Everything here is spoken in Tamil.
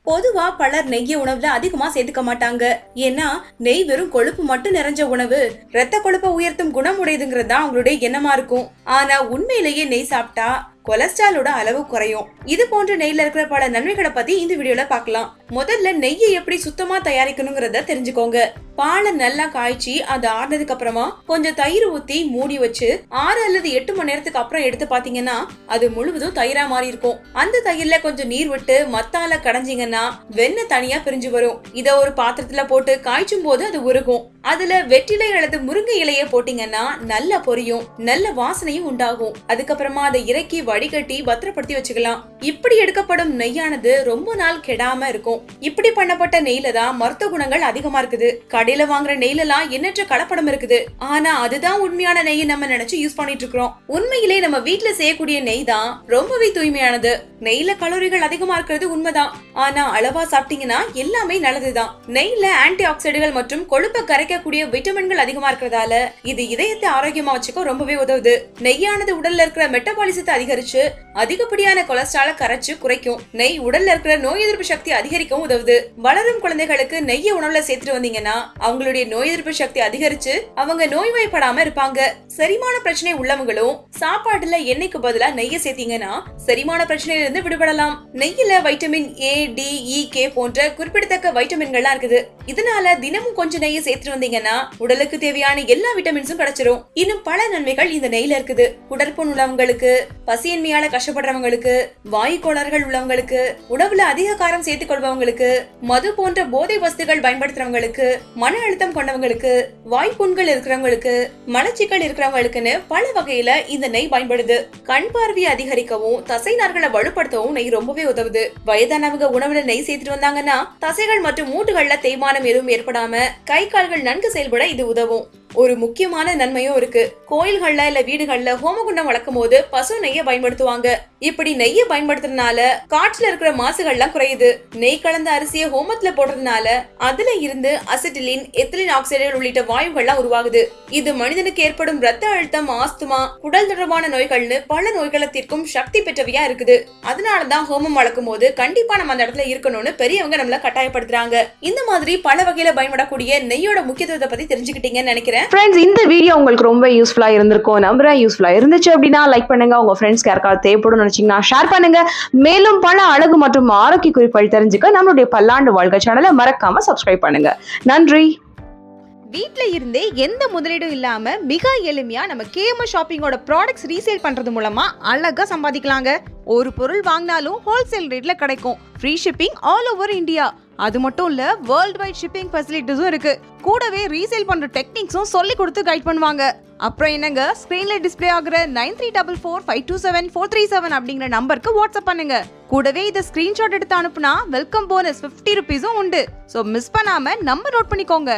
பொதுவா பலர் நெய்ய உணவுல அதிகமா சேர்த்துக்க மாட்டாங்க. ஏன்னா நெய் வெறும் கொழுப்பு மட்டும் நிறைஞ்ச உணவு, ரத்த கொழுப்பை உயர்த்தும் குணம் உடையதுங்கிறது தான் அவங்களுடைய எண்ணமா இருக்கும். ஆனா உண்மையிலேயே நெய் சாப்பிட்டா கொலஸ்ட்ராலோட அளவு குறையும். இது போன்ற நெய்ல இருக்கிற பல நன்மைகளை பத்தி இந்த வீடியோல பார்க்கலாம். முதல்ல நெய்யை எப்படி சுத்தமா தயாரிக்கணுங்கிறத தெரிஞ்சுக்கோங்க. பாலை நல்லா காய்ச்சி அது ஆறுனதுக்கு அப்புறமா கொஞ்சம் தயிர் ஊத்தி மூடி வச்சு 6 அல்லது 8 மணி நேரத்துக்கு அப்புறம் எடுத்து பாத்தீங்கன்னா அது முழுவதும் தயிரா மாறி இருக்கும். அந்த தயிர்ல கொஞ்சம் நீர் விட்டு மத்தால கடைஞ்சிங்கன்னா வெண்ணெய் தனியா பிரிஞ்சு வரும். இத ஒரு பாத்திரத்துல போட்டு காய்ச்சும் போது அது உருகும். அதுல வெற்றிலை அல்லது முருங்கை இலைய போட்டீங்கன்னா நல்ல பொரியும், நல்ல வாசனையும் உண்டாகும். அதுக்கப்புறமா அதை இறக்கி வடிகட்டி பத்திரப்படுத்தி வச்சுக்கலாம். இப்படி எடுக்கப்படும் நெய்யானது ரொம்ப நாள் கெடாம இருக்கும். இப்படி பண்ணப்பட்ட நெய்ல தான் மருத்துவ குணங்கள் அதிகமா இருக்குது. கடையில வாங்குற நெய்ல எல்லாம் எண்ணற்ற கலப்படம் இருக்குது. ஆனா அதுதான் உண்மையான நெய் நம்ம நினைச்சு யூஸ் பண்ணிட்டு இருக்கோம். உண்மையிலே நம்ம வீட்டுல செய்யக்கூடிய நெய் தான் ரொம்பவே தூய்மையானது. நெய்ல கலோரிகள் அதிகமா இருக்கிறது உண்மைதான். ஆனா அளவா சாப்பிட்டீங்கன்னா எல்லாமே நல்லதுதான். நெய்ல ஆன்டி ஆக்சிடென்ட்கள் மற்றும் கொழுப்பை கரைக்கக்கூடிய விட்டமின்கள் அதிகமா இருக்கிறதால இது இதயத்தை ஆரோக்கியமா வச்சுக்க ரொம்பவே உதவுது. நெய்யானது உடல்ல இருக்கிற மெட்டபாலிசத்தை அதிகரிச்சு அதிகப்படியான கொலஸ்ட்ரால கரைச்சு குறைக்கும். நெய் உடல்ல இருக்கிற நோய் எதிர்ப்பு சக்தி அதிகரிக்கவும் உதவுது. வளரும் குழந்தைகளுக்கு நெய்யை உணவுல சேர்த்துட்டு வந்தீங்கன்னா அவங்களுடைய நோய் எதிர்ப்பு சக்தி அதிகரிச்சு அவங்க நோய்வாய்ப்படாம இருப்பாங்க. செரிமான பிரச்சனை உள்ளவங்களும் சாப்பாட்டுல எண்ணெய்க்கு பதிலா நெய்யை சேர்த்தீங்கன்னா செரிமான பிரச்சனையில இருந்து விடுபடலாம். நெய்யில vitamin A, D, E, K போன்ற குறிப்பிடத்தக்க வைட்டமின்கள்லாம் இருக்குது. இதனால தினமும் கொஞ்சம் நெய்யை சேர்த்து வந்தீங்கன்னா உடலுக்கு தேவையான எல்லா விட்டமின்ஸும் கிடைச்சிரும். இன்னும் பல நன்மைகள் இந்த நெய்ல இருக்குது. குடற்புண் உள்ளவங்களுக்கு, பசியின்மையால கஷ்டப்படுறவங்களுக்கு, வாயு கோளாறுகள் உள்ளவங்களுக்கு, உணவுல அதிக காரம் சேர்த்துக் கொள்பவங்களுக்கு, மது போன்ற போதை வஸ்துகள் பயன்படுத்துறவங்களுக்கு, மன அழுத்தம் கொண்டவங்களுக்கு, வாய்ப்புண்கள் இருக்கிறவங்களுக்கு, மலச்சிக்கல் இருக்கிறவங்களுக்குன்னு பல வகையில இந்த நெய் பயன்படுது. கண் பார்வையை அதிகரிக்கவும் தசை நார்களை வலுப்படுத்தவும் நெய் ரொம்பவே உதவுது. வயதானவங்க உணவுல நெய் சேர்த்துட்டு வந்தாங்கன்னா தசைகள் மற்றும் மூட்டுகள்ல தேய்மானம் எதுவும் ஏற்படாம கை கால்கள் நன்கு செயல்பட இது உதவும். ஒரு முக்கியமான நன்மையும் இருக்கு. கோயில்கள்ல இல்ல வீடுகள்ல ஹோமகுண்டம் வளர்க்கும் போது பசு நெய்யை பயன்படுத்துவாங்க. இப்படி நெய்யை பயன்படுத்துறதுனால காற்றுல இருக்கிற மாசுகள்லாம் குறையுது. நெய் கலந்த அரிசியை ஹோமத்துல போடுறதுனால அதுல இருந்து அசிட்டிலின், எத்திலின் ஆக்சைடுகள் உள்ளிட்ட வாயுகள்லாம் உருவாகுது. இது மனிதனுக்கு ஏற்படும் ரத்த அழுத்தம், ஆஸ்துமா, குடல் தொடர்பான நோய்கள்னு பல நோய்களை தீர்க்கும் சக்தி பெற்றவையா இருக்குது. அதனாலதான் ஹோமம் வளர்க்கும் போது கண்டிப்பா நம்ம அந்த இடத்துல இருக்கணும்னு பெரியவங்க நம்மள கட்டாயப்படுத்துறாங்க. இந்த மாதிரி பல வகையில பயன்படக்கூடிய நெய்யோட முக்கியத்துவத்தை பத்தி தெரிஞ்சுக்கிட்டீங்கன்னு நினைக்கிறேன். ஃப்ரெண்ட்ஸ், இந்த வீடியோ உங்களுக்கு ரொம்ப யூஸ்ஃபுல்லா இருந்திருக்கும் நம்புறேன். யூஸ்ஃபுல்லா இருந்துச்சு அப்படின்னா லைக் பண்ணுங்க. உங்க ஃப்ரெண்ட்ஸ்க்கு யாருக்காவது தேவைப்படும் நினைச்சீங்கன்னா ஷேர் பண்ணுங்க. மேலும் பல அழகு மற்றும் ஆரோக்கிய குறிப்புகள் தெரிஞ்சுக்க நம்மளுடைய பல்லாண்டு வாழ்க்கை சேனலை மறக்காம சப்ஸ்கிரைப் பண்ணுங்க. நன்றி. வீட்ல இருந்தே எந்த முதலீடும் இல்லாம மிக எளிமையா நம்ம KMS ஷாப்பிங்கோட ப்ராடக்ட்ஸ் ரீசேல் பண்றது மூலமா அழகா சம்பாதிக்கலாங்க. ஒரு பொருள் வாங்கினாலும் ஹோல்சேல் ரேட்ல கிடைக்கும். Free shipping all over India. அது மட்டும் இல்ல, வேர்ல்ட் வைட் ஷிப்பிங் ஃபெசிலிட்டிஸும் இருக்கு. கூடவே ரீசேல் பண்ற டெக்னிக்ஸும் சொல்லி கொடுத்து கைட் பண்ணுவாங்க. அப்புறம் என்னங்க, ஸ்கிரீன்ல டிஸ்ப்ளே ஆகுற 9344527437 அப்படிங்கிற நம்பருக்கு வாட்ஸ்அப் பண்ணுங்க. கூடவே இதை ஸ்கிரீன்ஷாட் எடுத்து அனுப்புனா வெல்கம் போனஸ் 50 ரூபீஸும் உண்டு. ஸோ மிஸ் பண்ணாம நம்பர் நோட் பண்ணிக்கோங்க.